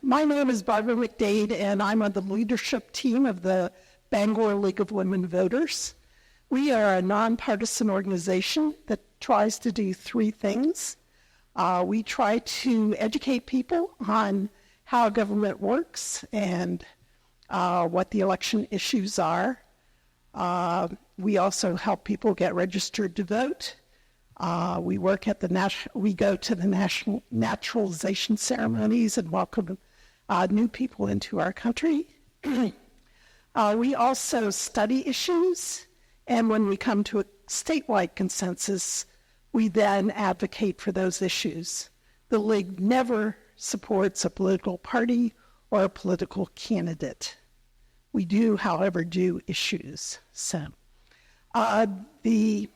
My name is Barbara McDade, and I'm on the leadership team of the Bangor League of Women Voters. We are a nonpartisan organization that tries to do three things. We try to educate people on how government works and what the election issues are. We also help people get registered to vote. We work at we go to the national naturalization ceremonies and welcome new people into our country. We also study issues, and when we come to a statewide consensus, we then advocate for those issues. The League never supports a political party or a political candidate. We do, however, do issues. So, the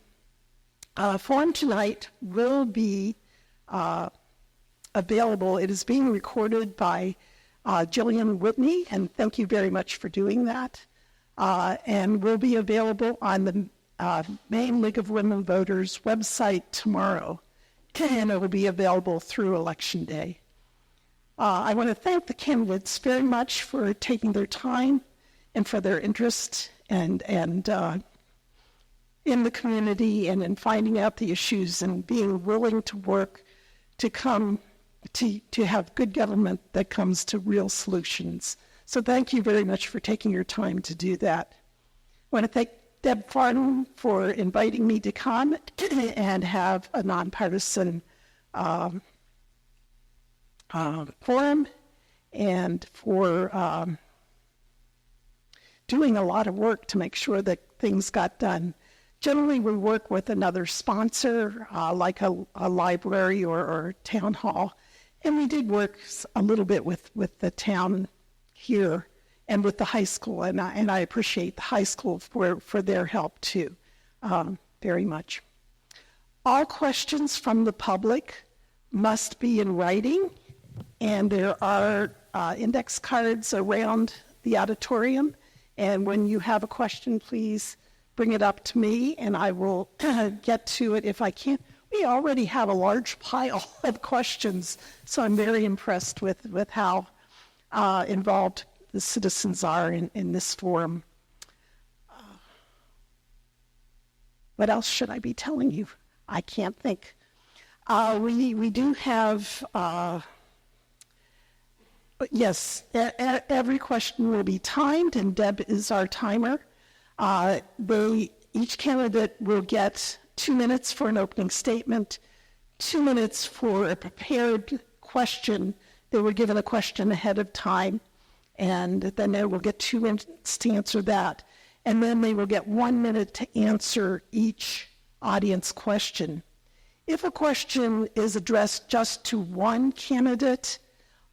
forum tonight will be available. It is being recorded by Jillian Whitney, and thank you very much for doing that. And will be available on the main League of Women Voters website tomorrow, and it will be available through Election Day. I want to thank the candidates very much for taking their time and for their interest and in the community and in finding out the issues and being willing to work to come to have good government that comes to real solutions. So thank you very much for taking your time to do that. I want to thank Deb Farnham for inviting me to come and have a nonpartisan forum, and for doing a lot of work to make sure that things got done. Generally, we work with another sponsor, like a library or town hall, and we did work a little bit with the town here and with the high school, and I appreciate the high school for their help too, very much. All questions from the public must be in writing, and there are index cards around the auditorium, and when you have a question, please bring it up to me, and I will get to it if I can. We already have a large pile of questions, so I'm very impressed with how involved the citizens are in this forum. What else should I be telling you? I can't think. We do have, yes, every question will be timed, and Deb is our timer. Each candidate will get 2 minutes for an opening statement, 2 minutes for a prepared question. They were given a question ahead of time, and then they will get 2 minutes to answer that. And then they will get 1 minute to answer each audience question. If a question is addressed just to one candidate,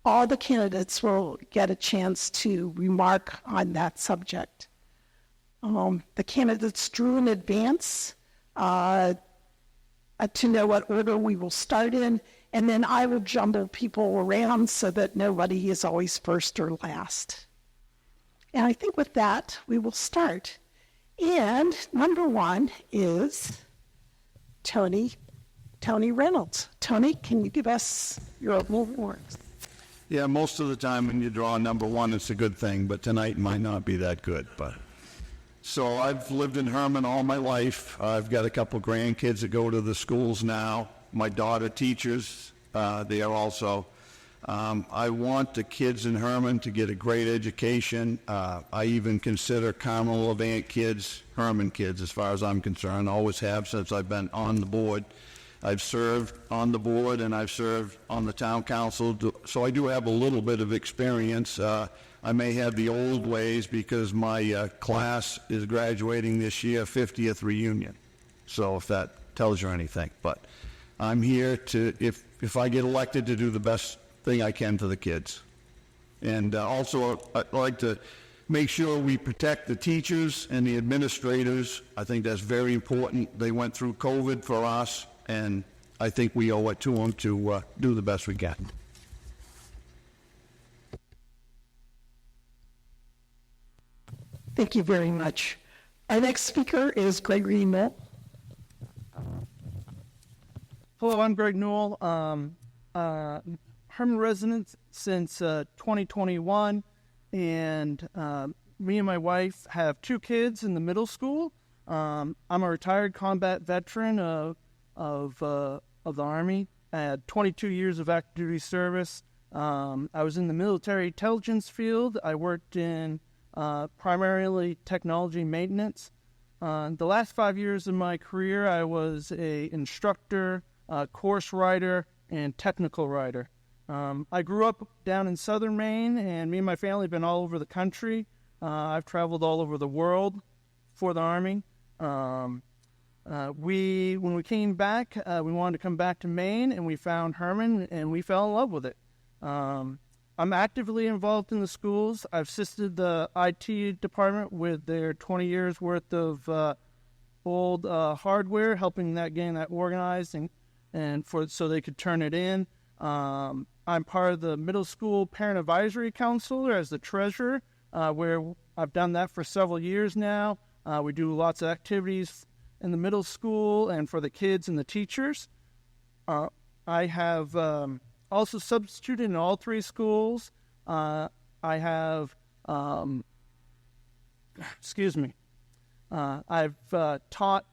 all the candidates will get a chance to remark on that subject. The candidates drew in advance to know what order we will start in, and then I will jumble people around so that nobody is always first or last. And I think with that, we will start. And number one is Tony Reynolds. Tony, can you give us your opening remarks? Yeah, most of the time when you draw number one, it's a good thing, but tonight might not be that good. So I've lived in Hermon all my life. I've got a couple grandkids that go to the schools now. My daughter teaches there also. I want the kids in Hermon to get a great education. I even consider Carmel Levant kids Hermon kids as far as I'm concerned. Always have since I've been on the board. I've served on the board and I've served on the town council, so I do have a little bit of experience. I may have the old ways because my class is graduating this year, 50th reunion. So if that tells you anything, but I'm here to, if I get elected, to do the best thing I can for the kids. And also I'd like to make sure we protect the teachers and the administrators. I think that's very important. They went through COVID for us, and I think we owe it to them to do the best we can. Thank you very much. Our next speaker is Gregory Newell. Hello, I'm Greg Newell. Hermon resident since 2021, and me and my wife have 2 kids in the middle school. I'm a retired combat veteran of the Army. I had 22 years of active duty service. I was in the military intelligence field. I worked in primarily technology maintenance. The last 5 years of my career, I was a instructor, course writer, and technical writer. I grew up down in southern Maine, and me and my family have been all over the country. I've traveled all over the world for the Army. When we came back, we wanted to come back to Maine, and we found Hermon, and we fell in love with it. I'm actively involved in the schools. I've assisted the IT department with their 20 years worth of old hardware, helping getting that organized so they could turn it in. I'm part of the middle school parent advisory council as the treasurer, where I've done that for several years now. We do lots of activities in the middle school and for the kids and the teachers. I have also substituted in all 3 schools. I have, I've taught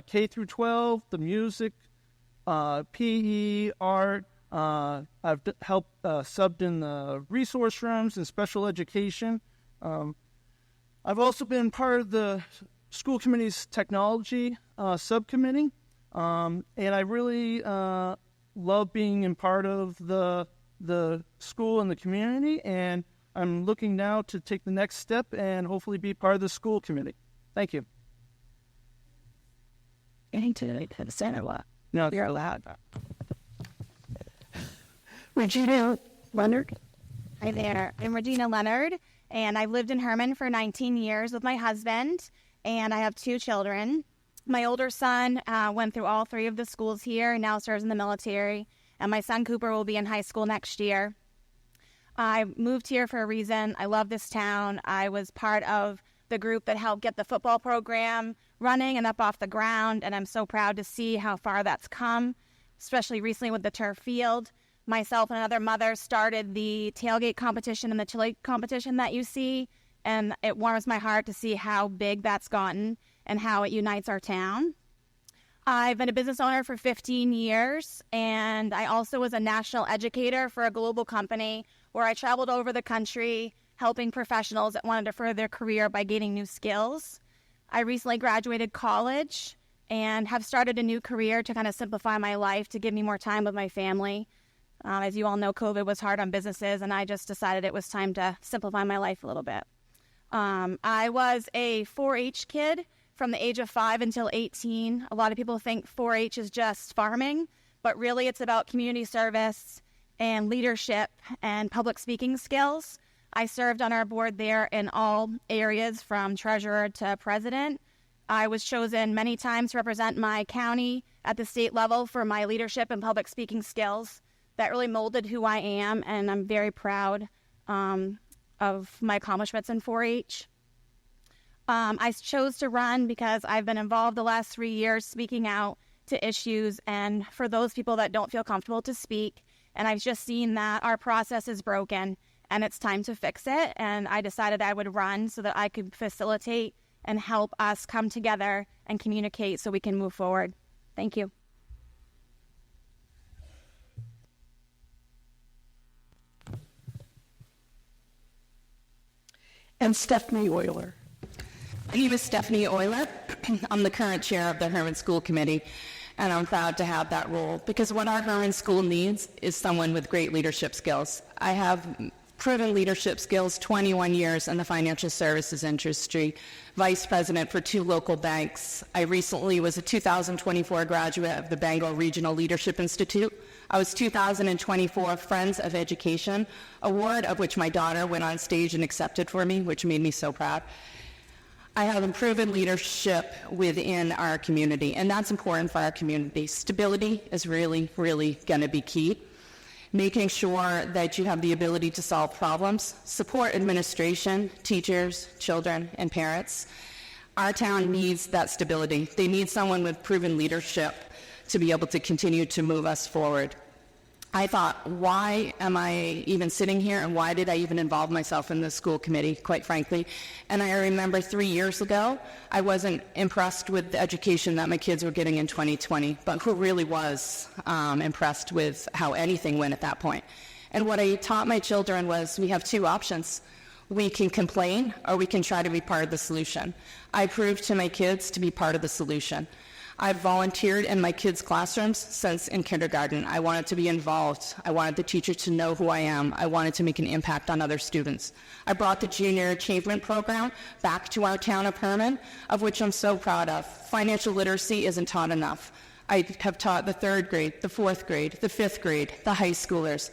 K through 12, the music, PE, art. I've helped subbed in the resource rooms and special education. I've also been part of the school committee's technology subcommittee, and I really love being in part of the school and the community, and I'm looking now to take the next step and hopefully be part of the school committee. Thank you. Getting to the center. No, You're allowed. Regina Leonard. Hi there. I'm Regina Leonard, and I've lived in Hermon for 19 years with my husband, and I have 2 children. My older son went through all 3 of the schools here and now serves in the military, and my son Cooper will be in high school next year. I moved here for a reason. I love this town. I was part of the group that helped get the football program running and up off the ground, and I'm so proud to see how far that's come, especially recently with the turf field. Myself and another mother started the tailgate competition and the chili competition that you see, and it warms my heart to see how big that's gotten and how it unites our town. I've been a business owner for 15 years, and I also was a national educator for a global company where I traveled over the country helping professionals that wanted to further their career by gaining new skills. I recently graduated college and have started a new career to kind of simplify my life to give me more time with my family. As you all know, COVID was hard on businesses, and I just decided it was time to simplify my life a little bit. I was a 4-H kid from the age of 5 until 18. A lot of people think 4-H is just farming, but really it's about community service and leadership and public speaking skills. I served on our board there in all areas from treasurer to president. I was chosen many times to represent my county at the state level for my leadership and public speaking skills. That really molded who I am, and I'm very proud of my accomplishments in 4-H. I chose to run because I've been involved the last 3 years speaking out to issues, and for those people that don't feel comfortable to speak, and I've just seen that our process is broken and it's time to fix it, and I decided I would run so that I could facilitate and help us come together and communicate so we can move forward. Thank you. And Stephanie Euler. My name is Stephanie Euler. I'm the current chair of the Hermon School Committee, and I'm proud to have that role because what our Hermon School needs is someone with great leadership skills. I have proven leadership skills, 21 years in the financial services industry, vice president for 2 local banks. I recently was a 2024 graduate of the Bangor Regional Leadership Institute. I was 2024 Friends of Education award, of which my daughter went on stage and accepted for me, which made me so proud. I have proven leadership within our community, and that's important for our community. Stability is really, really going to be key. Making sure that you have the ability to solve problems, support administration, teachers, children, and parents. Our town needs that stability. They need someone with proven leadership to be able to continue to move us forward. I thought, why am I even sitting here, and why did I even involve myself in the school committee, quite frankly? And I remember 3 years ago, I wasn't impressed with the education that my kids were getting in 2020, but who really was impressed with how anything went at that point. And what I taught my children was we have two options. We can complain, or we can try to be part of the solution. I proved to my kids to be part of the solution. I've volunteered in my kids' classrooms since in kindergarten. I wanted to be involved. I wanted the teachers to know who I am. I wanted to make an impact on other students. I brought the Junior Achievement Program back to our town of Hermon, of which I'm so proud of. Financial literacy isn't taught enough. I have taught the 3rd grade, the 4th grade, the 5th grade, the high schoolers.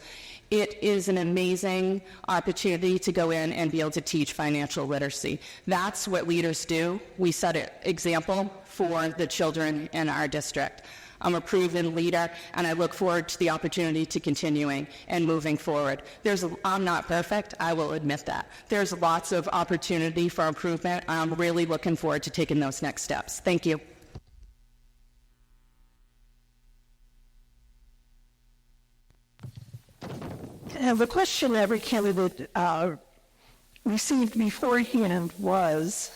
It is an amazing opportunity to go in and be able to teach financial literacy. That's what leaders do. We set an example for the children in our district. I'm a proven leader, and I look forward to the opportunity to continuing and moving forward. I'm not perfect, I will admit that. There's lots of opportunity for improvement. I'm really looking forward to taking those next steps. Thank you. And the question every candidate received beforehand was,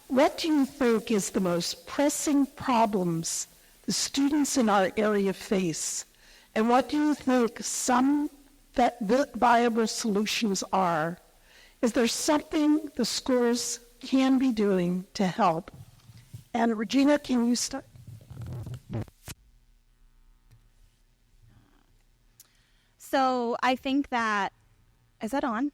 what do you think is the most pressing problems the students in our area face? And what do you think some viable solutions are? Is there something the schools can be doing to help? And Regina, can you start? So I think that, is that on?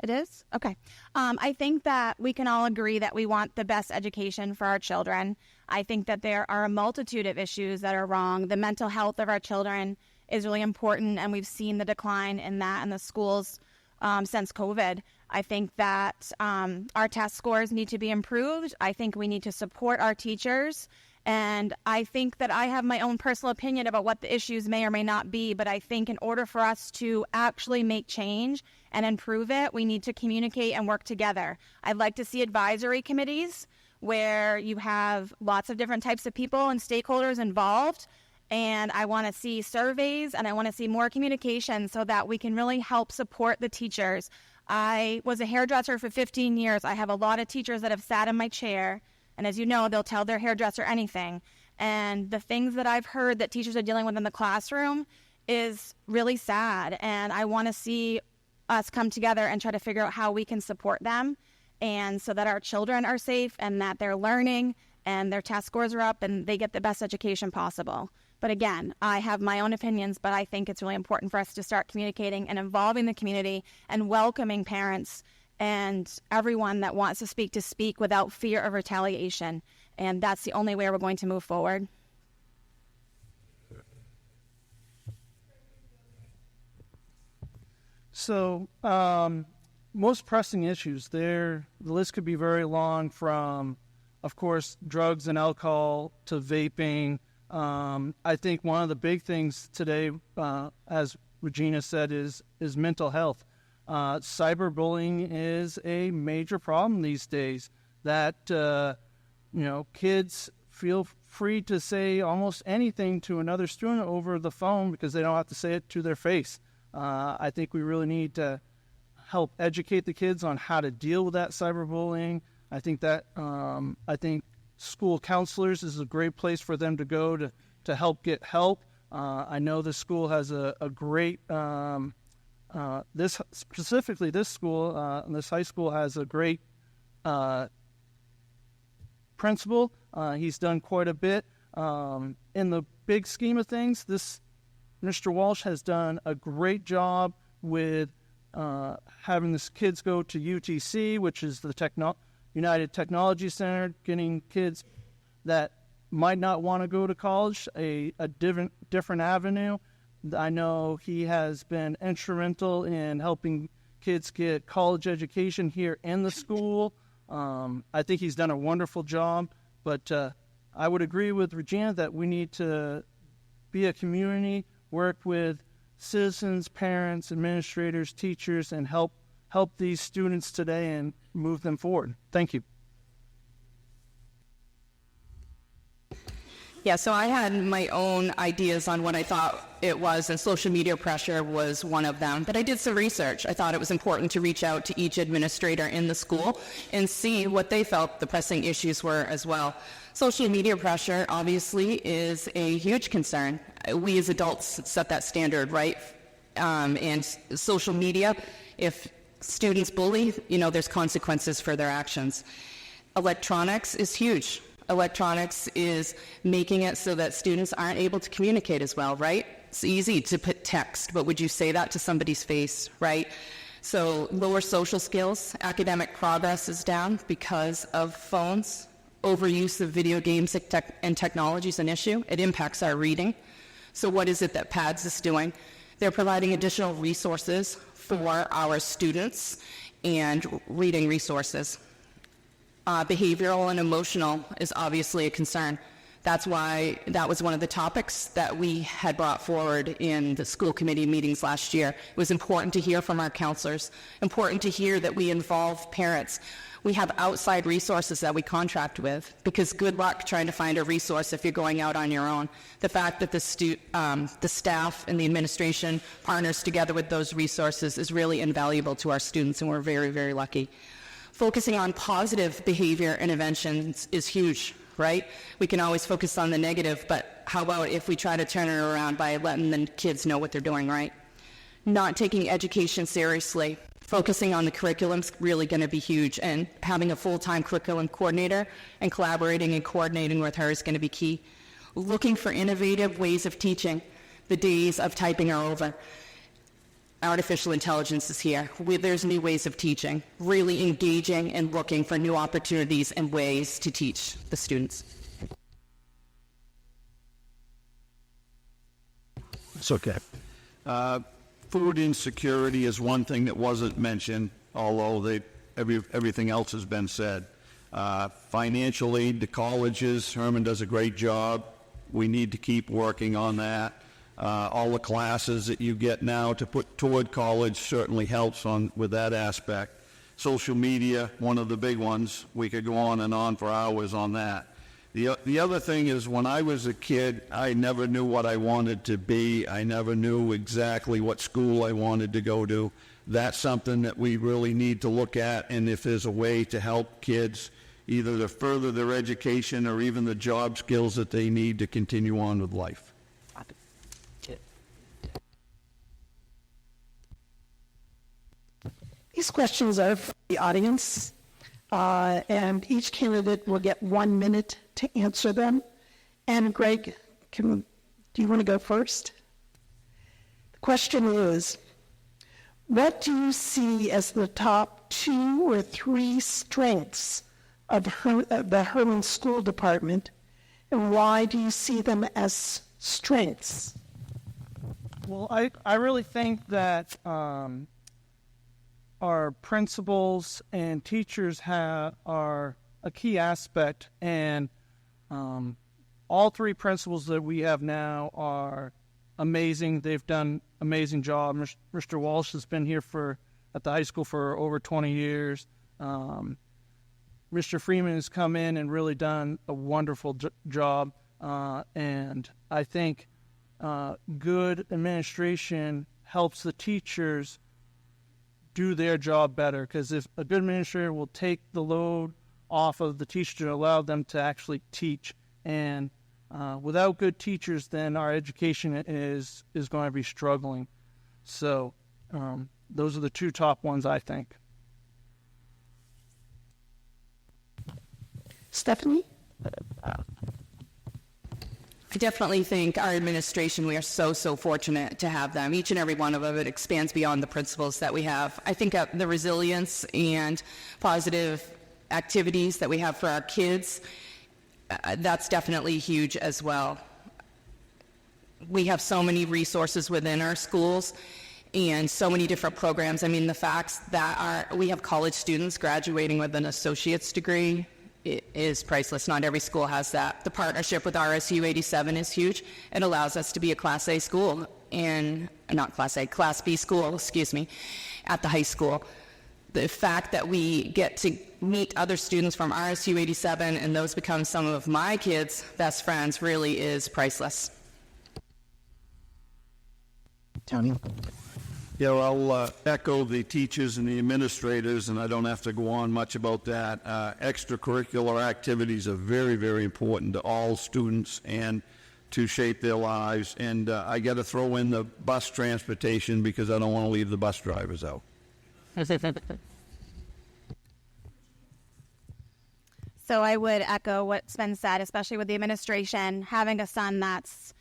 It is? Okay. I think that we can all agree that we want the best education for our children. I think that there are a multitude of issues that are wrong. The mental health of our children is really important, and we've seen the decline in that in the schools since COVID. I think that our test scores need to be improved. I think we need to support our teachers. And I think that I have my own personal opinion about what the issues may or may not be, but I think in order for us to actually make change and improve it, we need to communicate and work together. I'd like to see advisory committees where you have lots of different types of people and stakeholders involved, and I want to see surveys, and I want to see more communication so that we can really help support the teachers. I was a hairdresser for 15 years. I have a lot of teachers that have sat in my chair, and as you know, they'll tell their hairdresser anything. And the things that I've heard that teachers are dealing with in the classroom is really sad. And I want to see us come together and try to figure out how we can support them, and so that our children are safe and that they're learning and their test scores are up and they get the best education possible. But again, I have my own opinions, but I think it's really important for us to start communicating and involving the community and welcoming parents and everyone that wants to speak without fear of retaliation. And that's the only way we're going to move forward. So, most pressing issues there, the list could be very long, from, of course, drugs and alcohol to vaping. I think one of the big things today, as Regina said, is mental health. Cyberbullying is a major problem these days, that, kids feel free to say almost anything to another student over the phone because they don't have to say it to their face. I think we really need to help educate the kids on how to deal with that cyberbullying. I think school counselors is a great place for them to go to help get help. I know this school has a great this school, this high school has a great principal. He's done quite a bit. In the big scheme of things, Mr. Walsh has done a great job with having the kids go to UTC, which is the United Technology Center, getting kids that might not want to go to college a different avenue. I know he has been instrumental in helping kids get college education here in the school. I think he's done a wonderful job, but I would agree with Regina that we need to be a community, work with citizens, parents, administrators, teachers, and help these students today and move them forward. Thank you. Yeah, so I had my own ideas on what I thought it was, and social media pressure was one of them. But I did some research. I thought it was important to reach out to each administrator in the school and see what they felt the pressing issues were as well. Social media pressure, obviously, is a huge concern. We as adults set that standard, right? And social media, if students bully, there's consequences for their actions. Electronics is huge. Electronics is making it so that students aren't able to communicate as well, right? It's easy to put text, but would you say that to somebody's face, right? So lower social skills, academic progress is down because of phones. Overuse of video games and technology is an issue. It impacts our reading. So what is it that PADS is doing? They're providing additional resources for our students and reading resources. Behavioral and emotional is obviously a concern. That's why that was one of the topics that we had brought forward in the school committee meetings last year. It was important to hear from our counselors, important to hear that we involve parents. We have outside resources that we contract with, because good luck trying to find a resource if you're going out on your own. The fact that the staff and the administration partners together with those resources is really invaluable to our students, and we're very, very lucky. Focusing on positive behavior interventions is huge, right? We can always focus on the negative, but how about if we try to turn it around by letting the kids know what they're doing, right? Not taking education seriously. Focusing on the curriculum is really going to be huge, and having a full-time curriculum coordinator and collaborating and coordinating with her is going to be key. Looking for innovative ways of teaching. The days of typing are over. Artificial intelligence is here. There's new ways of teaching, really engaging and looking for new opportunities and ways to teach the students. It's okay. Food insecurity is one thing that wasn't mentioned, although everything else has been said. Financial aid to colleges, Hermon does a great job. We need to keep working on that. All the classes that you get now to put toward college certainly helps with that aspect. Social media, one of the big ones. We could go on and on for hours on that. The other thing is, when I was a kid, I never knew what I wanted to be. I never knew exactly what school I wanted to go to. That's something that we really need to look at, and if there's a way to help kids either to further their education or even the job skills that they need to continue on with life. These questions are for the audience, and each candidate will get 1 minute to answer them. And Greg, do you want to go first? The question is, what do you see as the top 2 or 3 strengths of the Hermon School Department, and why do you see them as strengths? Well, I really think that our principals and teachers are a key aspect, and all 3 principals that we have now are amazing. They've done amazing job. Mr. Walsh has been here at the high school for over 20 years. Mr. Freeman has come in and really done a wonderful job, and I think good administration helps the teachers do their job better, because if a good administrator will take the load off of the teacher to allow them to actually teach, and without good teachers, then our education is going to be struggling. So those are the 2 top ones, I think. Stephanie? I definitely think our administration, we are so fortunate to have them. Each and every one of them, it expands beyond the principles that we have. I think the resilience and positive activities that we have for our kids, that's definitely huge as well. We have so many resources within our schools and so many different programs. I mean, the facts that we have college students graduating with an associate's degree, it is priceless. Not every school has that. The partnership with RSU 87 is huge. It allows us to be a Class A school, and not Class A, Class B school, at the high school. the fact that we get to meet other students from RSU 87 and those become some of my kids' best friends really is priceless. Tony? Yeah, well, I'll echo the teachers and the administrators, and I don't have to go on much about that. Extracurricular activities are very, very important to all students and to shape their lives. And I got to throw in the bus transportation because I don't want to leave the bus drivers out. So I would echo what's been said, especially with the administration. Having a son that's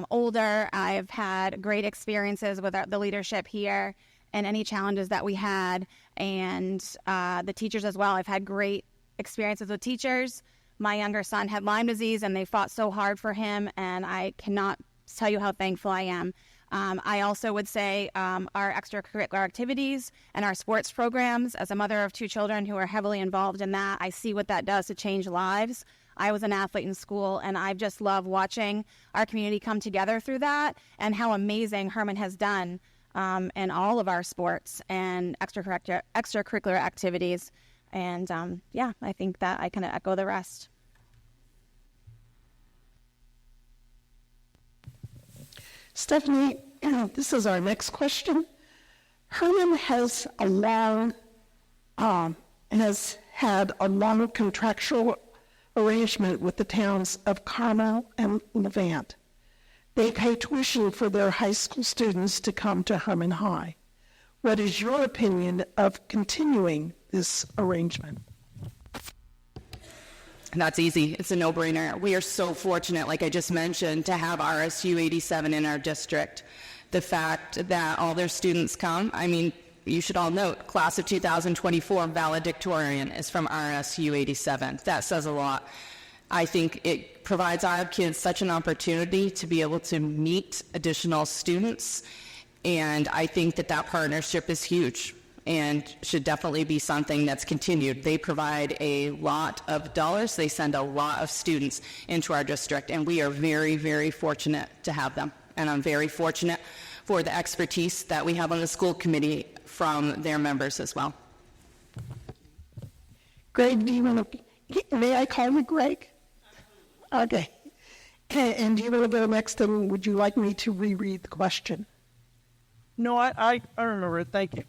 older, I've had great experiences with the leadership here and any challenges that we had, and the teachers as well. I've had great experiences with teachers. My younger son had Lyme disease, and they fought so hard for him, and I cannot tell you how thankful I am. I also would say our extracurricular activities and our sports programs, as a mother of 2 children who are heavily involved in that, I see what that does to change lives. I was an athlete in school, and I just love watching our community come together through that, and how amazing Hermon has done in all of our sports and extracurricular activities. And yeah, I think that I can echo the rest. Stephanie, this is our next question. Hermon has had a long contractual arrangement with the towns of Carmel and Levant. They pay tuition for their high school students to come to Hermon High. What is your opinion of continuing this arrangement? That's easy. It's a no-brainer. We are so fortunate, like I just mentioned, to have RSU 87 in our district. The fact that all their students come, I mean, you should all note, class of 2024 valedictorian is from RSU 87. That says a lot. I think it provides our kids such an opportunity to be able to meet additional students, and I think that that partnership is huge and should definitely be something that's continued. They provide a lot of dollars. They send a lot of students into our district, and we are very, very fortunate to have them. And I'm very fortunate for the expertise that we have on the school committee from their members as well. Greg, do you want to, may I call you Greg? Okay. And do you want to go next, and would you like me to reread the question? No, I remember it. Thank you.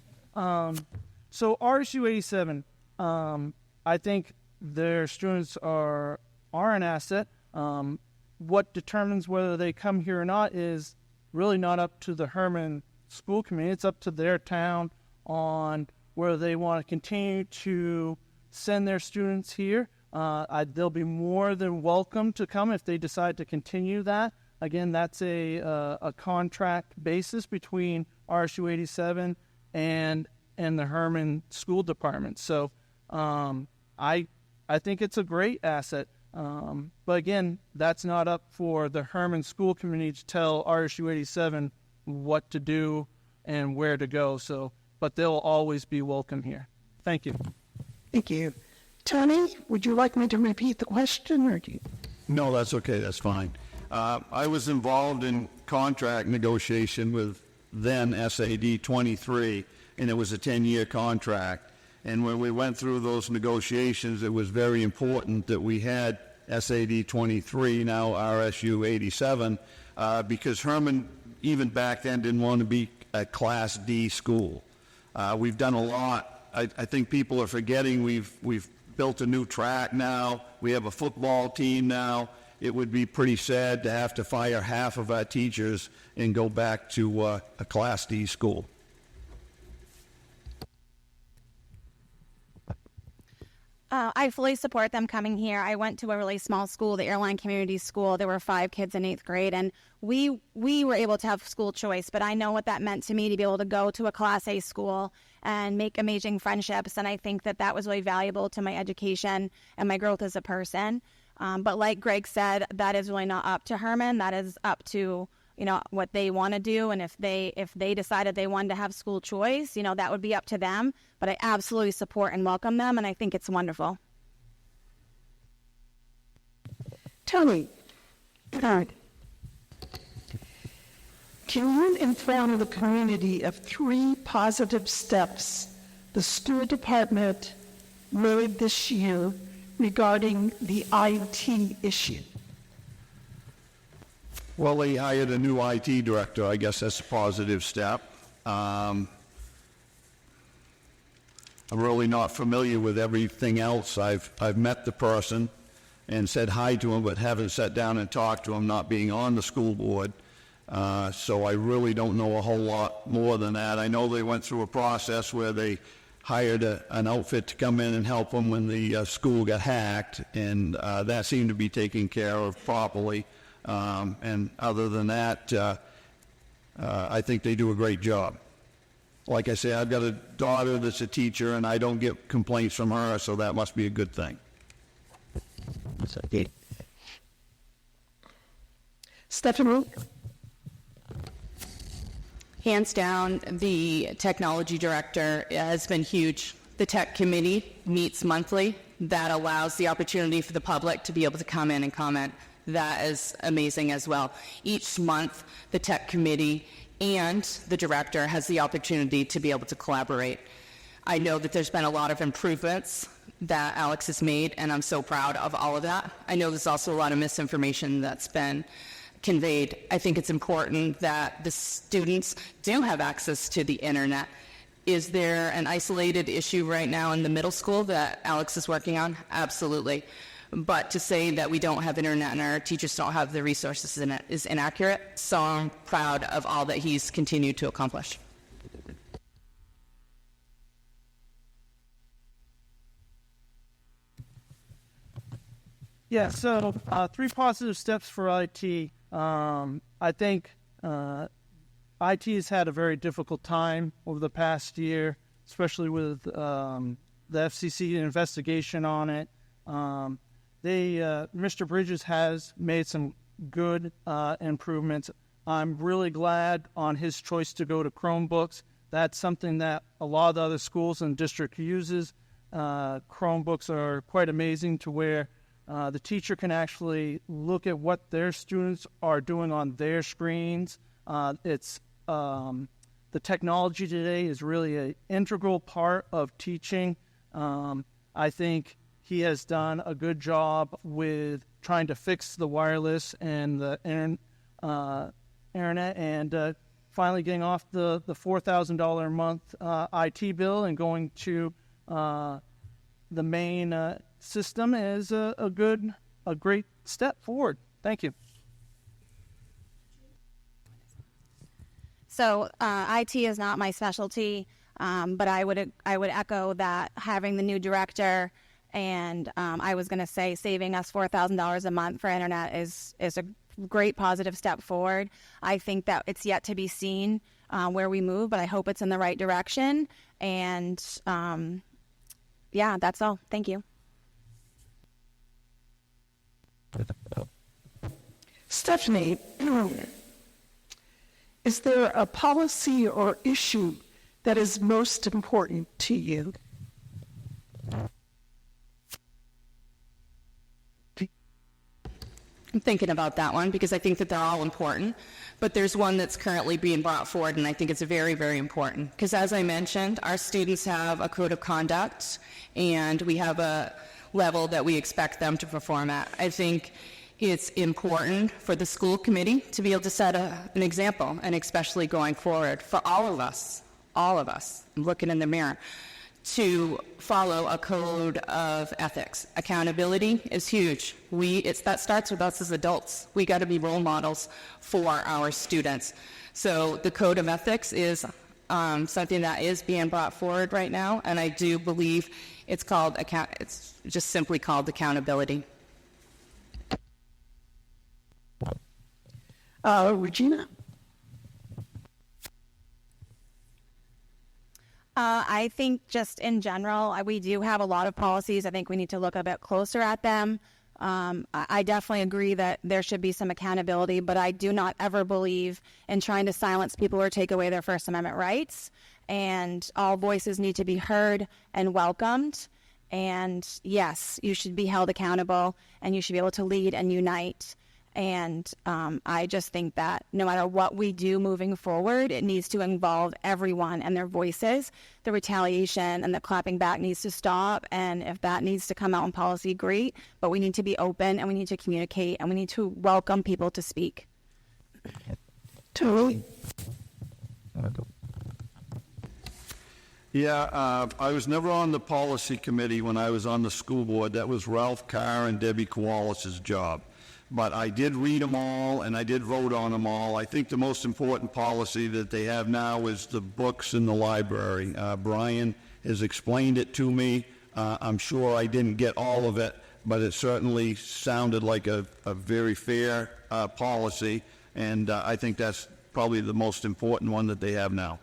So RSU 87, I think their students are an asset. What determines whether they come here or not is really not up to the Hermon School Committee. It's up to their town on whether they want to continue to send their students here. They'll be more than welcome to come if they decide to continue that. Again, that's a contract basis between RSU 87 and the Hermon School Department. So I think it's a great asset. But again, that's not up for the Hermon School Committee to tell RSU 87 what to do and where to go. So, but they'll always be welcome here. Thank you. Thank you. Tony, would you like me to repeat the question, or do you? No, that's okay. That's fine. I was involved in contract negotiation with then SAD 23, and it was a 10-year contract. And when we went through those negotiations, it was very important that we had SAD 23, now RSU 87, because Hermon, even back then, didn't want to be a Class D school. We've done a lot. I think people are forgetting we've built a new track now. We have a football team now. It would be pretty sad to have to fire half of our teachers and go back to a Class D school. I fully support them coming here. I went to a really small school, the Airline Community School. There were 5 kids in 8th grade, and we were able to have school choice, but I know what that meant to me to be able to go to a Class A school and make amazing friendships, and I think that that was really valuable to my education and my growth as a person. But like Greg said, that is really not up to Hermon. That is up to, what they want to do. And if they decided they wanted to have school choice, that would be up to them. But I absolutely support and welcome them, and I think it's wonderful. Tony, can you inform the community of 3 positive steps the school department made this year regarding the IT issue? Well, they hired a new IT director. I guess that's a positive step. I'm really not familiar with everything else. I've met the person and said hi to him, but haven't sat down and talked to him, not being on the school board. So I really don't know a whole lot more than that. I know they went through a process where they hired an outfit to come in and help them when the school got hacked, and that seemed to be taken care of properly. And other than that, I think they do a great job. Like I say, I've got a daughter that's a teacher, and I don't get complaints from her, so that must be a good thing. Stephanie? Hands down, the technology director has been huge. The tech committee meets monthly. That allows the opportunity for the public to be able to come in and comment. That is amazing as well. Each month, the tech committee and the director has the opportunity to be able to collaborate. I know that there's been a lot of improvements that Alex has made, and I'm so proud of all of that. I know there's also a lot of misinformation that's been conveyed. I think it's important that the students do have access to the internet. Is there an isolated issue right now in the middle school that Alex is working on? Absolutely. But to say that we don't have internet and our teachers don't have the resources in it is inaccurate. So I'm proud of all that he's continued to accomplish. Yeah, so 3 positive steps for IT. I think IT has had a very difficult time over the past year, especially with the FCC investigation on it. Mr. Bridges has made some good improvements. I'm really glad on his choice to go to Chromebooks. That's something that a lot of the other schools in the district uses. Chromebooks are quite amazing to where the teacher can actually look at what their students are doing on their screens. The technology today is really an integral part of teaching. I think he has done a good job with trying to fix the wireless and the internet, and finally getting off the $4,000 a month IT bill and going to the main system is a great step forward. Thank you. So IT is not my specialty, but I would echo that having the new director and I was going to say saving us $4,000 a month for internet is a great positive step forward. I think that it's yet to be seen where we move, but I hope it's in the right direction. And yeah, that's all. Thank you. Stephanie, is there a policy or issue that is most important to you? I'm thinking about that one because I think that they're all important, but there's one that's currently being brought forward, and I think it's very, very important because, as I mentioned, our students have a code of conduct, and we have a level that we expect them to perform at. I think it's important for the school committee to be able to set an example, and especially going forward for all of us, looking in the mirror, to follow a code of ethics. Accountability is huge. That starts with us as adults. We got to be role models for our students. So the code of ethics is something that is being brought forward right now, and I do believe it's just simply called accountability. Regina? I think just in general, we do have a lot of policies. I think we need to look a bit closer at them. I definitely agree that there should be some accountability, but I do not ever believe in trying to silence people or take away their First Amendment rights. And all voices need to be heard and welcomed. And yes, you should be held accountable, and you should be able to lead and unite. And I just think that no matter what we do moving forward, it needs to involve everyone and their voices. The retaliation and the clapping back needs to stop. And if that needs to come out in policy, great. But we need to be open and we need to communicate and we need to welcome people to speak. Totally. Yeah, I was never on the policy committee when I was on the school board. That was Ralph Carr and Debbie Kowalas's job. But I did read them all, and I did vote on them all. I think the most important policy that they have now is the books in the library. Brian has explained it to me. I'm sure I didn't get all of it, but it certainly sounded like a very fair policy, and I think that's probably the most important one that they have now.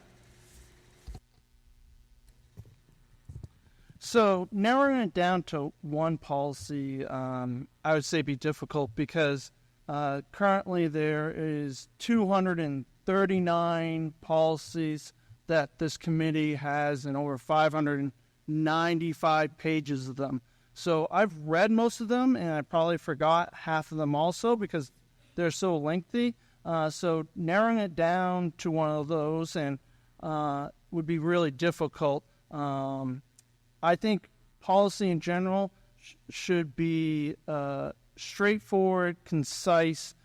So narrowing it down to one policy, I would say be difficult because currently there is 239 policies that this committee has and over 595 pages of them. So I've read most of them and I probably forgot half of them also because they're so lengthy. So narrowing it down to one of those and would be really difficult. I think policy in general should be straightforward, concise,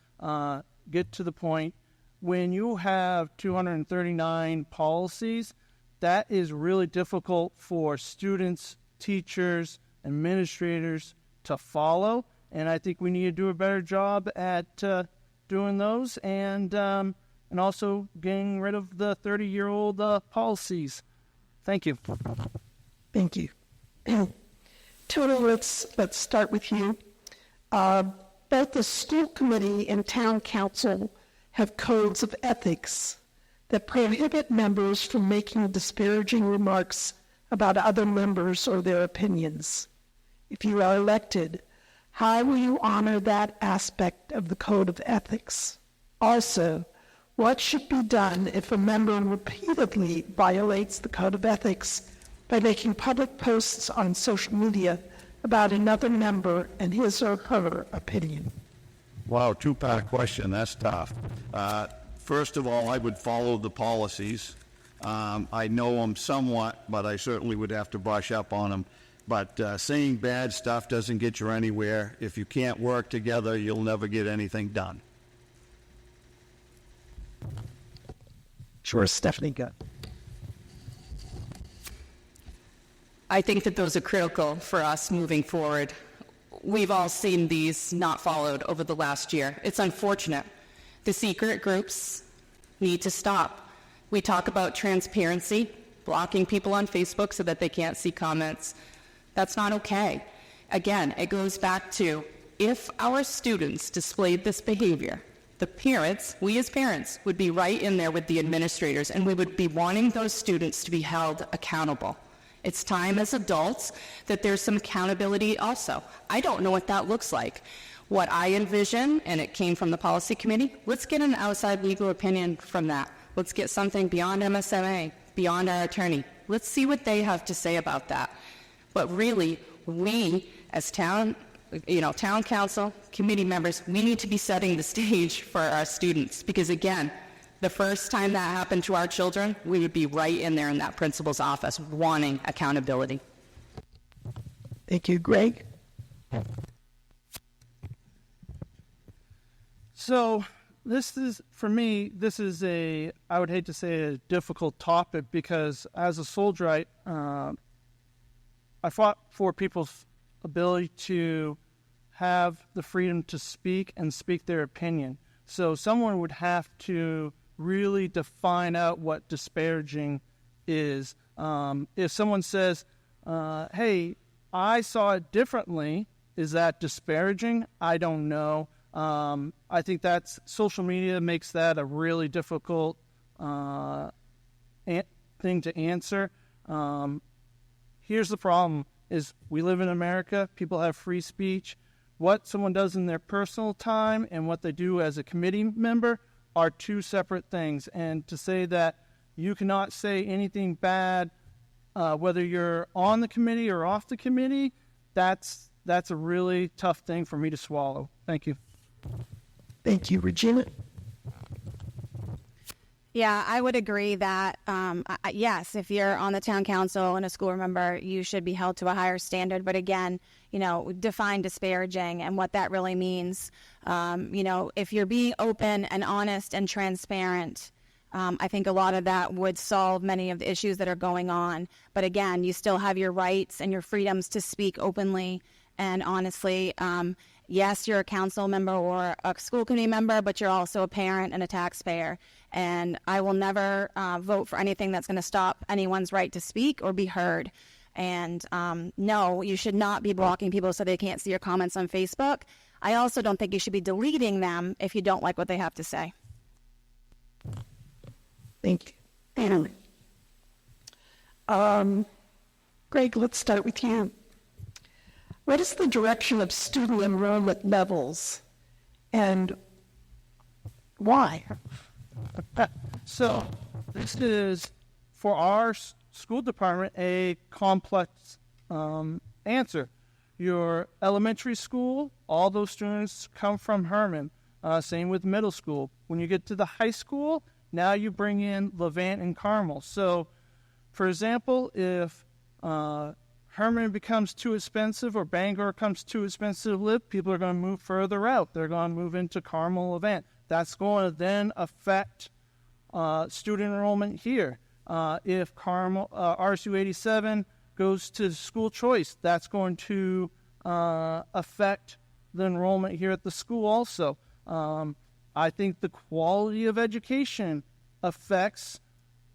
get to the point. When you have 239 policies, that is really difficult for students, teachers, administrators to follow. And I think we need to do a better job at doing those and also getting rid of the 30-year-old policies. Thank you. Thank you. Tony, let's start with you. Both the school committee and town council have codes of ethics that prohibit members from making disparaging remarks about other members or their opinions. If you are elected, how will you honor that aspect of the code of ethics? Also, what should be done if a member repeatedly violates the code of ethics by making public posts on social media about another member and his or her opinion? Wow, two-part question. That's tough. First of all, I would follow the policies. I know them somewhat, but I certainly would have to brush up on them. But saying bad stuff doesn't get you anywhere. If you can't work together, you'll never get anything done. Sure, Stephanie, go. I think that those are critical for us moving forward. We've all seen these not followed over the last year. It's unfortunate. The secret groups need to stop. We talk about transparency, blocking people on Facebook so that they can't see comments. That's not okay. Again, it goes back to if our students displayed this behavior, the parents, we as parents, would be right in there with the administrators and we would be wanting those students to be held accountable. It's time as adults that there's some accountability also. I don't know what that looks like. What I envision, and it came from the policy committee, let's get an outside legal opinion from that. Let's get something beyond MSMA, beyond our attorney. Let's see what they have to say about that. But really, we as town council, committee members, we need to be setting the stage for our students because again, the first time that happened to our children, we would be right in there in that principal's office wanting accountability. Thank you. Greg? So this is, for me, I would hate to say a difficult topic because as a soldier, I fought for people's ability to have the freedom to speak and speak their opinion. So someone would have to really define out what disparaging is. If someone says, hey, I saw it differently, is that disparaging? I don't know. I think social media makes that a really difficult thing to answer. Here's the problem is we live in America, people have free speech. What someone does in their personal time and what they do as a committee member are two separate things. And to say that you cannot say anything bad, whether you're on the committee or off the committee, that's a really tough thing for me to swallow. Thank you. Thank you. Regina? Yeah, I would agree that, yes, if you're on the town council and a school member, you should be held to a higher standard. But again, define disparaging and what that really means. If you're being open and honest and transparent, I think a lot of that would solve many of the issues that are going on. But again, you still have your rights and your freedoms to speak openly and honestly. Yes, you're a council member or a school committee member, but you're also a parent and a taxpayer. And I will never vote for anything that's going to stop anyone's right to speak or be heard. And no, you should not be blocking people so they can't see your comments on Facebook. I also don't think you should be deleting them if you don't like what they have to say. Thank you. Greg, let's start with you. What is the direction of student enrollment levels and why? So this is, for our school department, a complex answer. Your elementary school, all those students come from Hermon. Same with middle school. When you get to the high school, now you bring in Levant and Carmel. So, for example, if Hermon becomes too expensive or Bangor becomes too expensive to live, people are going to move further out. They're going to move into Carmel, Levant. That's going to then affect student enrollment here. If Carmel, RSU 87 goes to school choice, that's going to affect the enrollment here at the school also. I think the quality of education affects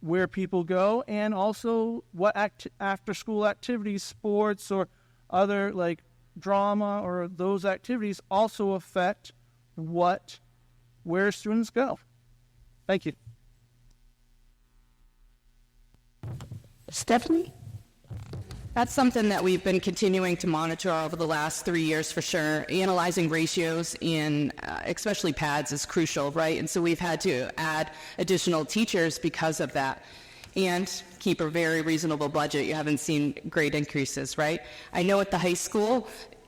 where people go, and also what after-school activities, sports, or other like drama or those activities also affect where students go. Thank you. Stephanie? That's something that we've been continuing to monitor over the last 3 years for sure. Analyzing ratios in especially PADS is crucial, right? And so we've had to add additional teachers because of that and keep a very reasonable budget. You haven't seen great increases, right? I know at the high school,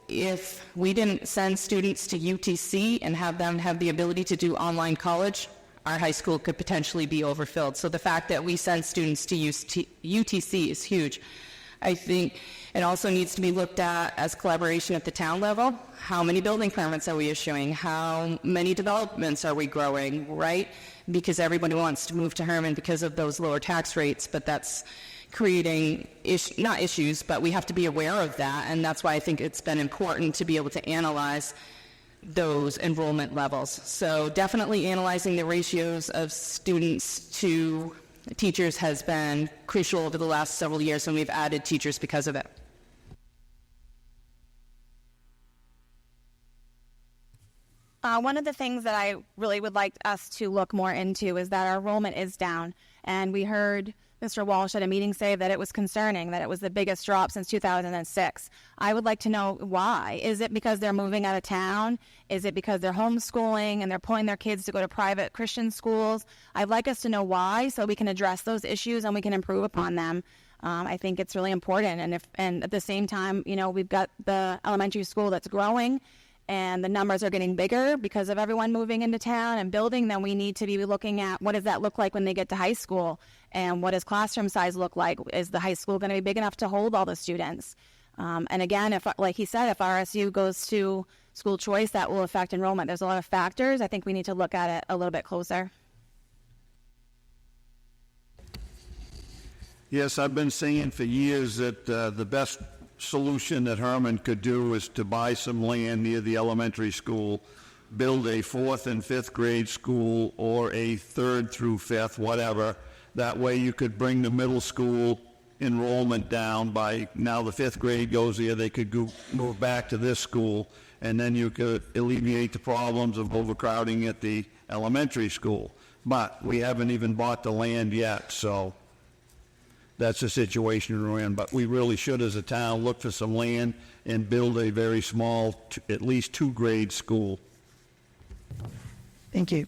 if we didn't send students to UTC and have them have the ability to do online college, our high school could potentially be overfilled. So the fact that we send students to UTC is huge. I think it also needs to be looked at as collaboration at the town level. How many building permits are we issuing? How many developments are we growing, right? Because everybody wants to move to Hermon because of those lower tax rates, but that's creating, not issues, but we have to be aware of that, and that's why I think it's been important to be able to analyze those enrollment levels. So definitely analyzing the ratios of students to teachers has been crucial over the last several years, and we've added teachers because of it. One of the things that I really would like us to look more into is that our enrollment is down. And we heard Mr. Walsh at a meeting say that it was concerning, that it was the biggest drop since 2006. I would like to know why. Is it because they're moving out of town? Is it because they're homeschooling and they're pulling their kids to go to private Christian schools? I'd like us to know why so we can address those issues and we can improve upon them. I think it's really important. And at the same time, we've got the elementary school that's growing and the numbers are getting bigger because of everyone moving into town and building, then we need to be looking at what does that look like when they get to high school, and what does classroom size look like? Is the high school going to be big enough to hold all the students? And again, if, like he said, if RSU goes to school choice, that will affect enrollment. There's a lot of factors. I think we need to look at it a little bit closer. Yes, I've been saying for years that the best solution that Hermon could do is to buy some land near the elementary school, build a 4th and 5th grade school or a 3rd through 5th, whatever. That way you could bring the middle school enrollment down by, now the 5th grade goes there, they could move back to this school, and then you could alleviate the problems of overcrowding at the elementary school. But we haven't even bought the land yet, so that's the situation we're in. But we really should, as a town, look for some land and build a very small, at least 2-grade school. Thank you.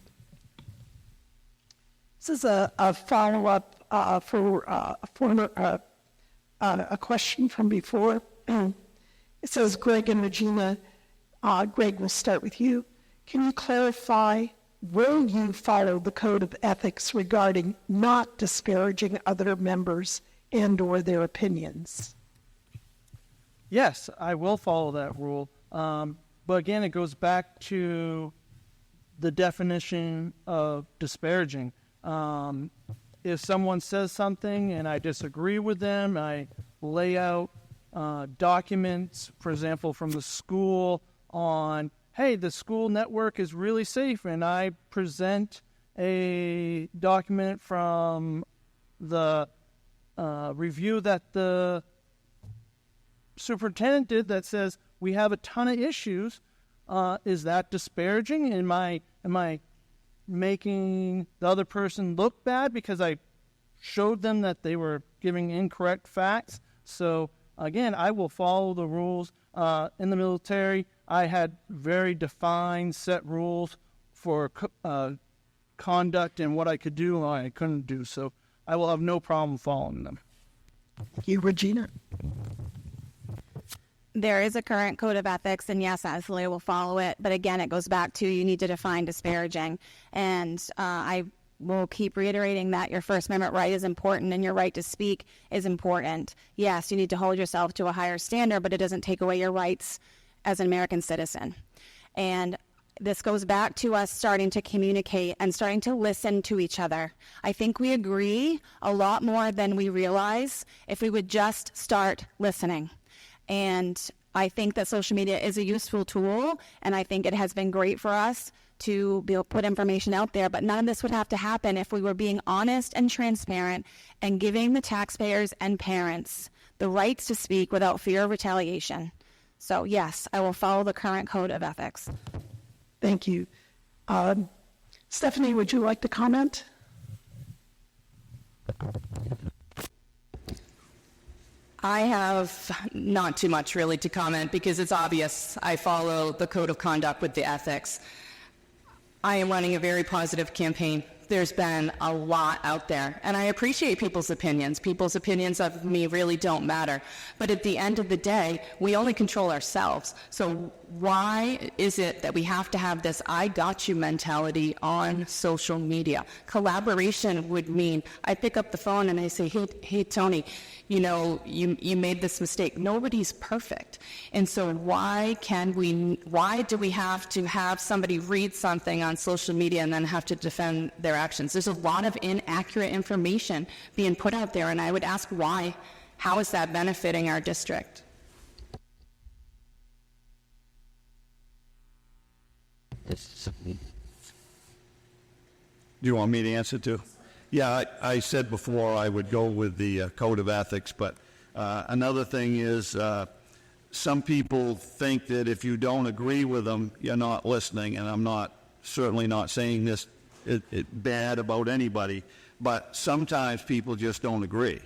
This is a follow-up for a question from before. It says, Greg and Regina, Greg, we'll start with you. Can you clarify, will you follow the code of ethics regarding not disparaging other members and/or their opinions? Yes, I will follow that rule. But again, it goes back to the definition of disparaging. If someone says something and I disagree with them, I lay out documents, for example, from the school on, hey, the school network is really safe, and I present a document from the review that the superintendent did that says we have a ton of issues. Is that disparaging? Am I making the other person look bad because I showed them that they were giving incorrect facts? So again, I will follow the rules. In the military, I had very defined set rules for conduct and what I could do and what I couldn't do. So I will have no problem following them. Thank you, Regina. There is a current code of ethics, and yes, absolutely, I will follow it. But again, it goes back to you need to define disparaging. And I will keep reiterating that your First Amendment right is important and your right to speak is important. Yes, you need to hold yourself to a higher standard, but it doesn't take away your rights as an American citizen. And this goes back to us starting to communicate and starting to listen to each other. I think we agree a lot more than we realize if we would just start listening. And I think that social media is a useful tool, and I think it has been great for us to be able to put information out there, but none of this would have to happen if we were being honest and transparent and giving the taxpayers and parents the rights to speak without fear of retaliation. So yes, I will follow the current code of ethics. Thank you. Stephanie, would you like to comment? I have not too much really to comment because it's obvious I follow the code of conduct with the ethics. I am running a very positive campaign. There's been a lot out there, and I appreciate people's opinions. People's opinions of me really don't matter. But at the end of the day, we only control ourselves. So why is it that we have to have this I got you mentality on social media? Collaboration would mean I pick up the phone and I say, hey Tony, you know, you made this mistake. Nobody's perfect. And so why do we have to have somebody read something on social media and then have to defend their actions? There's a lot of inaccurate information being put out there, and I would ask why. How is that benefiting our district? Do you want me to answer too? Yeah, I said before I would go with the code of ethics, but another thing is some people think that if you don't agree with them, you're not listening, and I'm certainly not saying this bad about anybody, but sometimes people just don't agree.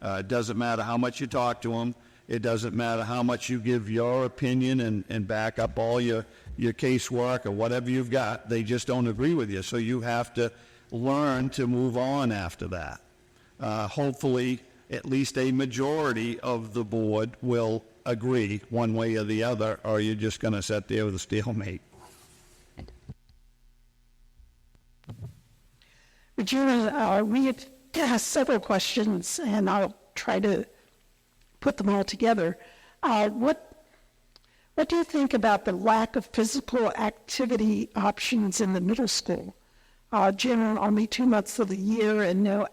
It doesn't matter how much you talk to them. It doesn't matter how much you give your opinion and back up all your casework or whatever you've got. They just don't agree with you, so you have to learn to move on after that. Hopefully, at least a majority of the board will agree one way or the other, or you're just going to sit there with a stalemate. Regina, we have asked several questions, and I'll try to put them all together. What do you think about the lack of physical activity options in the middle school? Generally, only 2 months of the year and no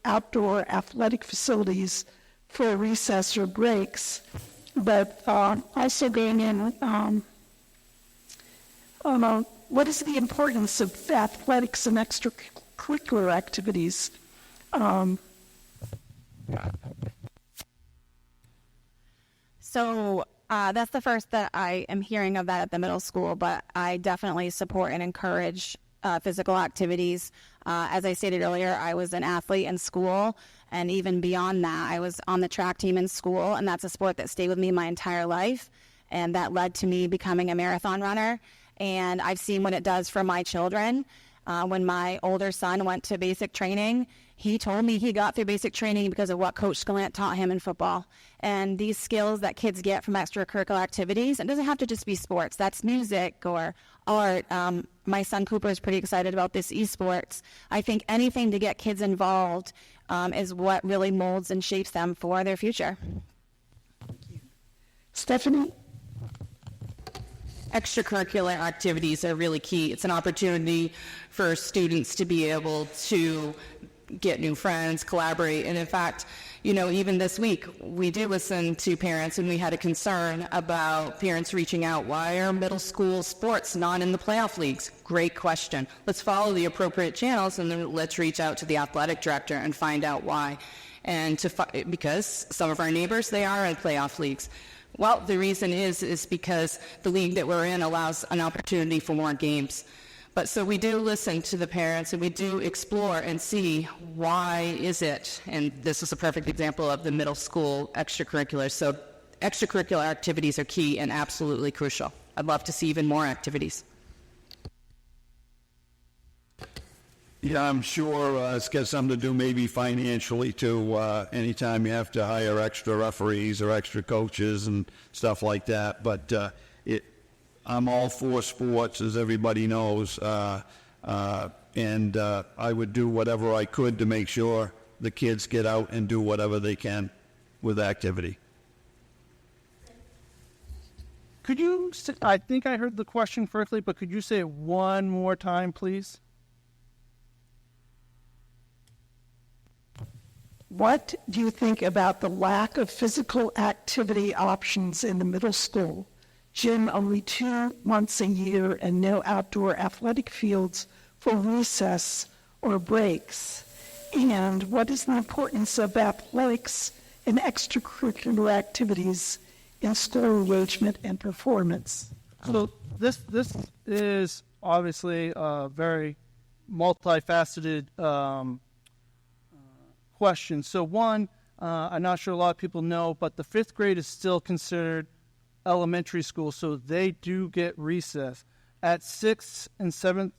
outdoor athletic facilities for recess or breaks, but also going in, what is the importance of athletics and extracurricular activities? So that's the first that I am hearing of that at the middle school, but I definitely support and encourage physical activities. As I stated earlier, I was an athlete in school, and even beyond that, I was on the track team in school, and that's a sport that stayed with me my entire life, and that led to me becoming a marathon runner. And I've seen what it does for my children. When my older son went to basic training, He told me he got through basic training because of what Coach Gallant taught him in football. And these skills that kids get from extracurricular activities, it doesn't have to just be sports. That's music or art. My son Cooper is pretty excited about this esports. I think anything to get kids involved is what really molds and shapes them for their future. Stephanie? Extracurricular activities are really key. It's an opportunity for students to be able to get new friends, collaborate, and in fact, even this week, we did listen to parents and we had a concern about parents reaching out. Why are middle school sports not in the playoff leagues? Great question. Let's follow the appropriate channels and then let's reach out to the athletic director and find out why. And because some of our neighbors, they are in playoff leagues. Well, the reason is because the league that we're in allows an opportunity for more games. But so we do listen to the parents and we do explore and see why is it, and this is a perfect example of the middle school extracurriculars. So extracurricular activities are key and absolutely crucial. I'd love to see even more activities. Yeah, I'm sure it's got something to do maybe financially too. Anytime you have to hire extra referees or extra coaches and stuff like that. But I'm all for sports, as everybody knows, and I would do whatever I could to make sure the kids get out and do whatever they can with activity. Could you, I think I heard the question correctly, but could you say it one more time, please? What do you think about the lack of physical activity options in the middle school? Gym only 2 months a year and no outdoor athletic fields for recess or breaks. And what is the importance of athletics and extracurricular activities in school engagement and performance? So this is obviously a very multifaceted question. So one, I'm not sure a lot of people know, but the 5th grade is still considered elementary school, so they do get recess. At 6th, 7th,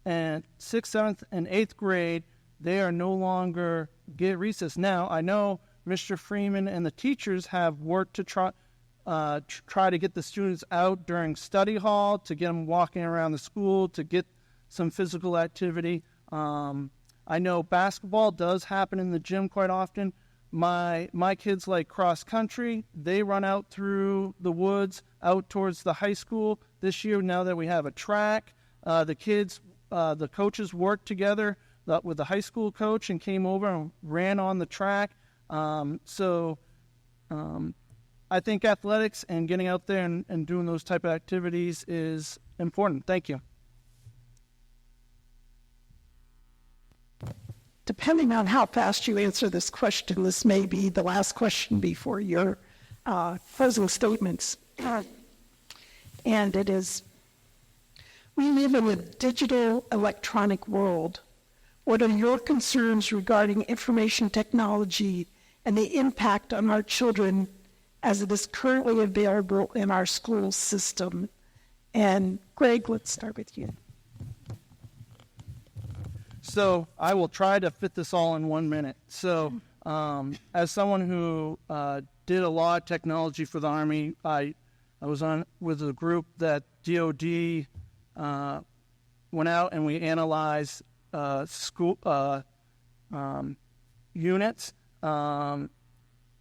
and 8th grade, they are no longer get recess. Now, I know Mr. Freeman and the teachers have worked to try to get the students out during study hall, to get them walking around the school, to get some physical activity. I know basketball does happen in the gym quite often. My kids like cross country. They run out through the woods out towards the high school. This year, now that we have a track, the coaches worked together with the high school coach and came over and ran on the track. So I think athletics and getting out there and doing those type of activities is important. Thank you. Depending on how fast you answer this question, this may be the last question before your closing statements. And it is, we live in a digital electronic world. What are your concerns regarding information technology and the impact on our children as it is currently available in our school system? And Greg, let's start with you. So I will try to fit this all in 1 minute. So as someone who did a lot of technology for the Army, I was on with a group that DOD went out and we analyzed school units.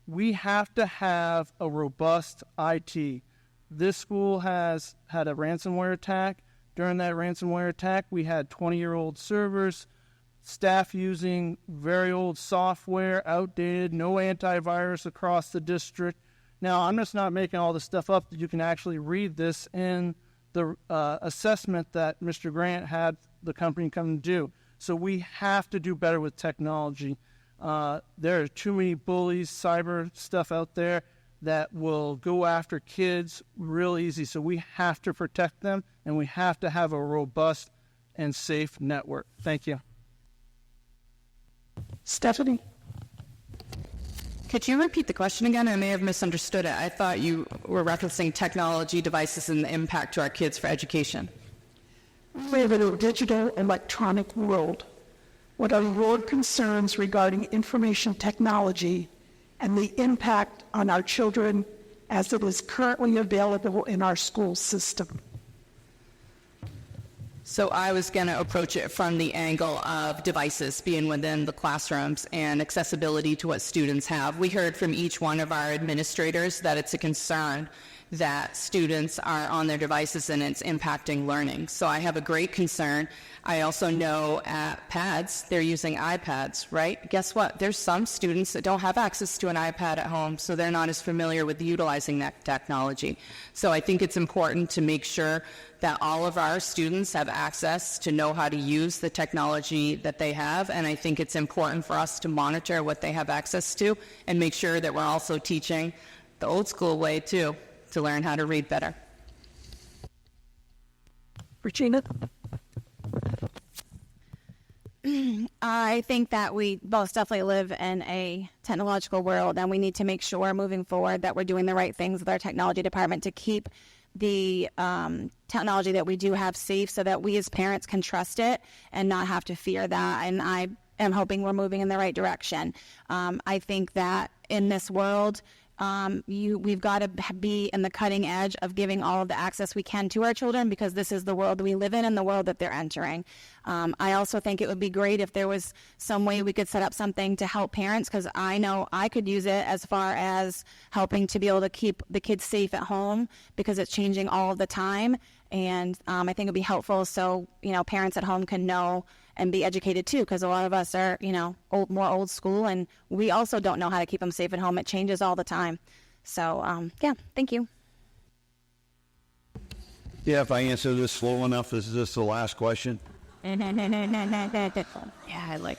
We have to have a robust IT. This school has had a ransomware attack. During that ransomware attack, we had 20-year-old servers, staff using very old software, outdated, no antivirus across the district. Now, I'm just not making all this stuff up. You can actually read this in the assessment that Mr. Grant had the company come and do. So we have to do better with technology. There are too many bullies, cyber stuff out there that will go after kids real easy. So we have to protect them, and we have to have a robust and safe network. Thank you. Stephanie? Could you repeat the question again? I may have misunderstood it. I thought you were referencing technology devices and the impact to our kids for education. We live in a digital electronic world. What are your concerns regarding information technology and the impact on our children as it is currently available in our school system? So I was going to approach it from the angle of devices being within the classrooms and accessibility to what students have. We heard from each one of our administrators that it's a concern that students are on their devices and it's impacting learning. So I have a great concern. I also know at PADS, they're using iPads, right? Guess what? There's some students that don't have access to an iPad at home, so they're not as familiar with utilizing that technology. So I think it's important to make sure that all of our students have access to know how to use the technology that they have, and I think it's important for us to monitor what they have access to and make sure that we're also teaching the old school way too, to learn how to read better. Regina? I think that we most definitely live in a technological world, and we need to make sure moving forward that we're doing the right things with our technology department to keep the technology that we do have safe so that we as parents can trust it and not have to fear that. And I am hoping we're moving in the right direction. I think that in this world, we've got to be in the cutting edge of giving all of the access we can to our children, because this is the world we live in and the world that they're entering. I also think it would be great if there was some way we could set up something to help parents, because I know I could use it as far as helping to be able to keep the kids safe at home, because it's changing all of the time. And I think it'd be helpful so, parents at home can know and be educated too, because a lot of us are, more old school, and we also don't know how to keep them safe at home. It changes all the time. So, thank you. Yeah, if I answer this slow enough, is this the last question? Yeah, I like.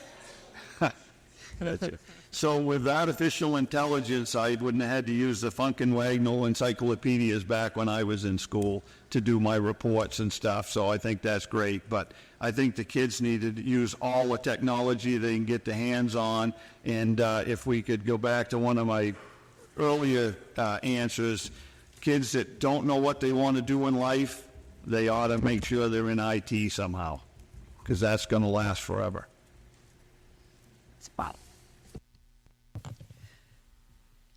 So with artificial intelligence, I wouldn't have had to use the Funkin' Wagnall encyclopedias back when I was in school to do my reports and stuff, so I think that's great. But I think the kids need to use all the technology they can get their hands on, and if we could go back to one of my earlier answers, kids that don't know what they want to do in life, they ought to make sure they're in IT somehow, because that's going to last forever. Wow.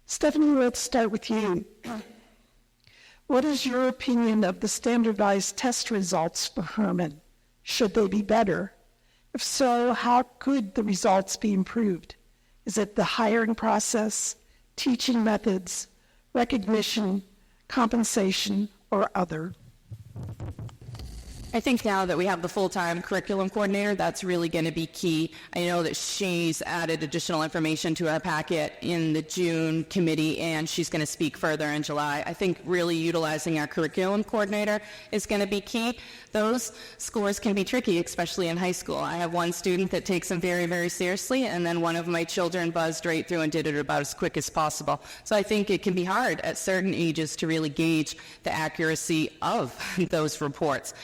Stephanie, let's start with you. What is your opinion of the standardized test results for Hermon? Should they be better? If so, how could the results be improved? Is it the hiring process, teaching methods, recognition, compensation, or other? I think now that we have the full-time curriculum coordinator, that's really going to be key. I know that she's added additional information to our packet in the June committee, and she's going to speak further in July. I think really utilizing our curriculum coordinator is going to be key. Those scores can be tricky, especially in high school. I have one student that takes them very, very seriously, and then one of my children buzzed right through and did it about as quick as possible. So I think it can be hard at certain ages to really gauge the accuracy of those reports.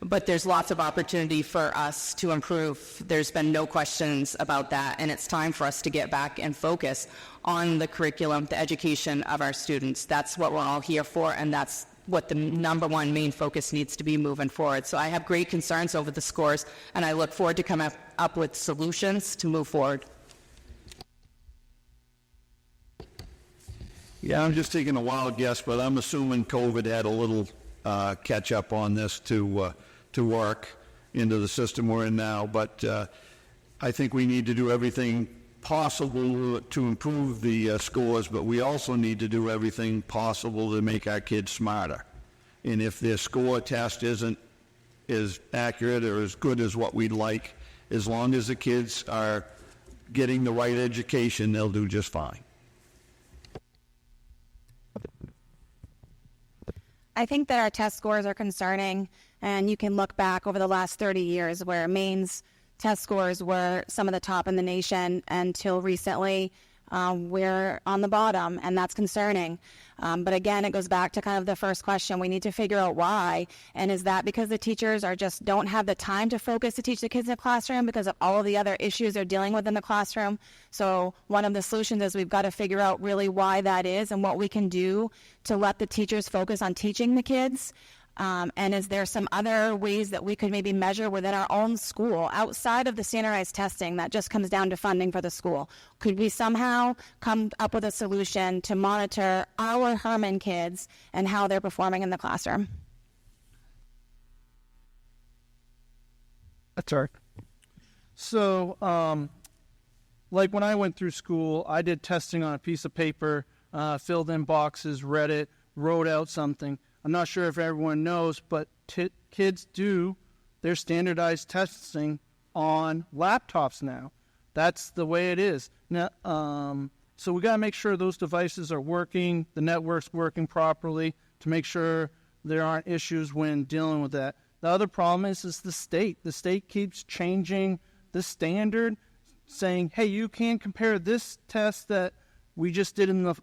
But there's lots of opportunity for us to improve. There's been no questions about that, and it's time for us to get back and focus on the curriculum, the education of our students. That's what we're all here for, and that's what the number one main focus needs to be moving forward. So I have great concerns over the scores, and I look forward to coming up with solutions to move forward. Yeah, I'm just taking a wild guess, but I'm assuming COVID had a little catch up on this to work into the system we're in now. But I think we need to do everything possible to improve the scores, but we also need to do everything possible to make our kids smarter. And if their score test isn't as accurate or as good as what we'd like, as long as the kids are getting the right education, they'll do just fine. I think that our test scores are concerning, and you can look back over the last 30 years where Maine's test scores were some of the top in the nation until recently. We're on the bottom, and that's concerning. But again, it goes back to kind of the first question. We need to figure out why. And is that because the teachers don't have the time to focus to teach the kids in the classroom because of all of the other issues they're dealing with in the classroom? So one of the solutions is we've got to figure out really why that is and what we can do to let the teachers focus on teaching the kids. And is there some other ways that we could maybe measure within our own school outside of the standardized testing that just comes down to funding for the school? Could we somehow come up with a solution to monitor our Hermon kids and how they're performing in the classroom? That's all right. So, like when I went through school, I did testing on a piece of paper, filled in boxes, read it, wrote out something. I'm not sure if everyone knows, but kids do their standardized testing on laptops now. That's the way it is. Now, so we got to make sure those devices are working, the network's working properly to make sure there aren't issues when dealing with that. The other problem is the state. The state keeps changing the standard, saying, "Hey, you can't compare this test that we just did in the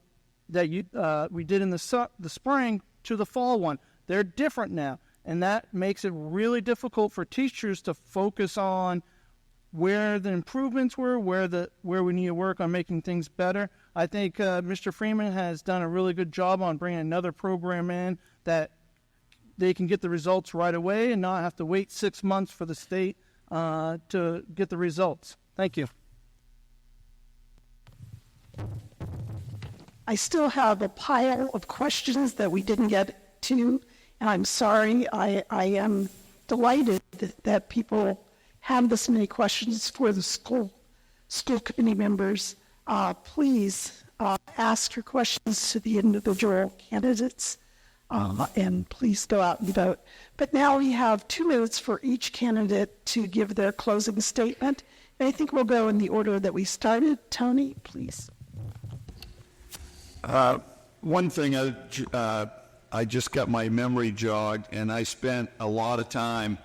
spring to the fall one. They're different now," and that makes it really difficult for teachers to focus on where the improvements were, where we need to work on making things better. I think Mr. Freeman has done a really good job on bringing another program in that they can get the results right away and not have to wait 6 months for the state to get the results. Thank you. I still have a pile of questions that we didn't get to, and I'm sorry. I am delighted that people have this many questions for the school committee members. Please ask your questions to the individual candidates, and please go out and vote. But now we have 2 minutes for each candidate to give their closing statement. And I think we'll go in the order that we started. Tony, please. One thing, I just got my memory jogged, and I spent a lot of time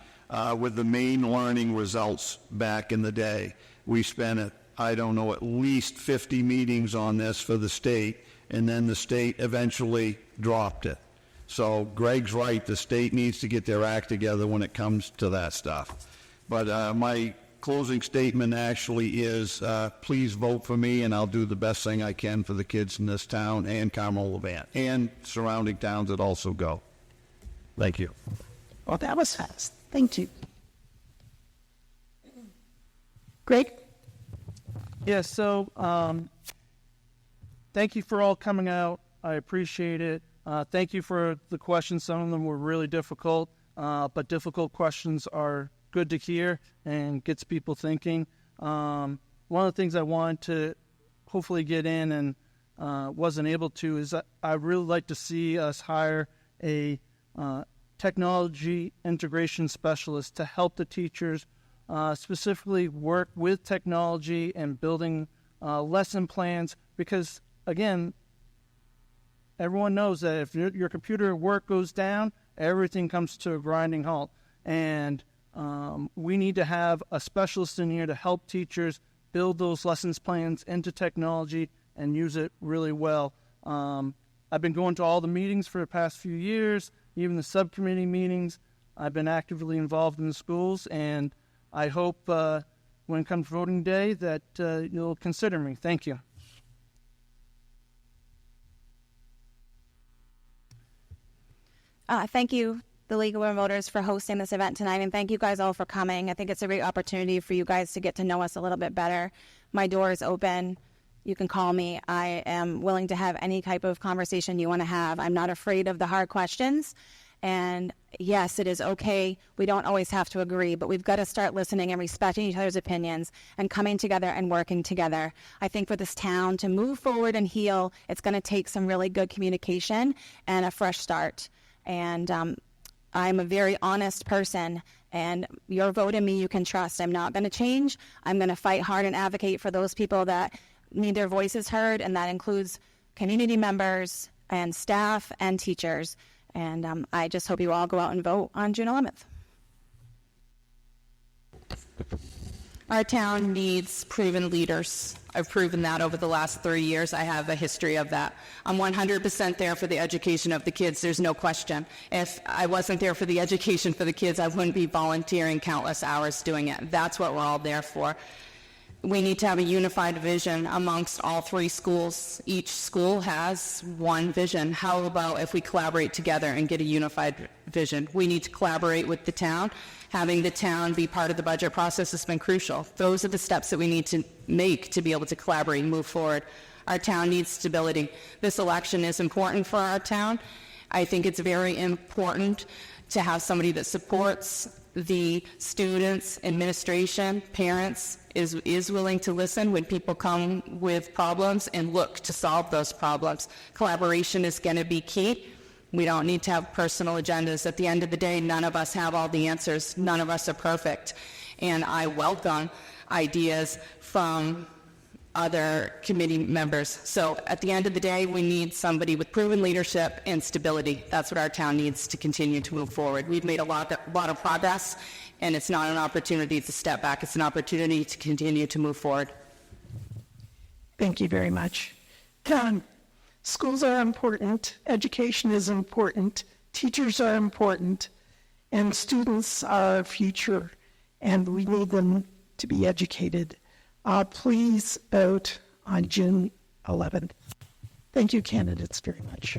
with the Maine learning results back in the day. We spent, I don't know, at least 50 meetings on this for the state, and then the state eventually dropped it. So Greg's right, the state needs to get their act together when it comes to that stuff. But my closing statement actually is, please vote for me, and I'll do the best thing I can for the kids in this town and Carmel-Levant and surrounding towns that also go. Thank you. Well, that was fast. Thank you. Greg? Yeah, so thank you for all coming out. I appreciate it. Thank you for the questions. Some of them were really difficult, but difficult questions are good to hear and gets people thinking. One of the things I wanted to hopefully get in and wasn't able to is that I'd really like to see us hire a technology integration specialist to help the teachers specifically work with technology and building lesson plans, because, again, everyone knows that if your computer work goes down, everything comes to a grinding halt. And we need to have a specialist in here to help teachers build those lessons plans into technology and use it really well. I've been going to all the meetings for the past few years, even the subcommittee meetings. I've been actively involved in the schools, and I hope when it comes voting day that you'll consider me. Thank you. Thank you, the League of Women Voters, for hosting this event tonight, and thank you guys all for coming. I think it's a great opportunity for you guys to get to know us a little bit better. My door is open. You can call me. I am willing to have any type of conversation you want to have. I'm not afraid of the hard questions. And yes, it is okay. We don't always have to agree, but we've got to start listening and respecting each other's opinions and coming together and working together. I think for this town to move forward and heal, it's going to take some really good communication and a fresh start. And I'm a very honest person, and your vote in me you can trust. I'm not going to change. I'm going to fight hard and advocate for those people that need their voices heard, and that includes community members and staff and teachers. And I just hope you all go out and vote on June 11th. Our town needs proven leaders. I've proven that over the last 3 years. I have a history of that. I'm 100% there for the education of the kids. There's no question. If I wasn't there for the education for the kids, I wouldn't be volunteering countless hours doing it. That's what we're all there for. we need to have a unified vision amongst all three schools. Each school has one vision. How about if we collaborate together and get a unified vision? We need to collaborate with the town. Having the town be part of the budget process has been crucial. Those are the steps that we need to make to be able to collaborate and move forward. Our town needs stability. This election is important for our town. I think it's very important to have somebody that supports the students, administration, parents, is willing to listen when people come with problems and look to solve those problems. Collaboration is going to be key. We don't need to have personal agendas. At the end of the day, none of us have all the answers. None of us are perfect. And I welcome ideas from other committee members. So at the end of the day, we need somebody with proven leadership and stability. That's what our town needs to continue to move forward. We've made a lot of progress, and it's not an opportunity to step back. It's an opportunity to continue to move forward. Thank you very much. Schools are important, education is important, teachers are important, and students are our future, and we need them to be educated. Please vote on June 11th. Thank you, candidates, very much.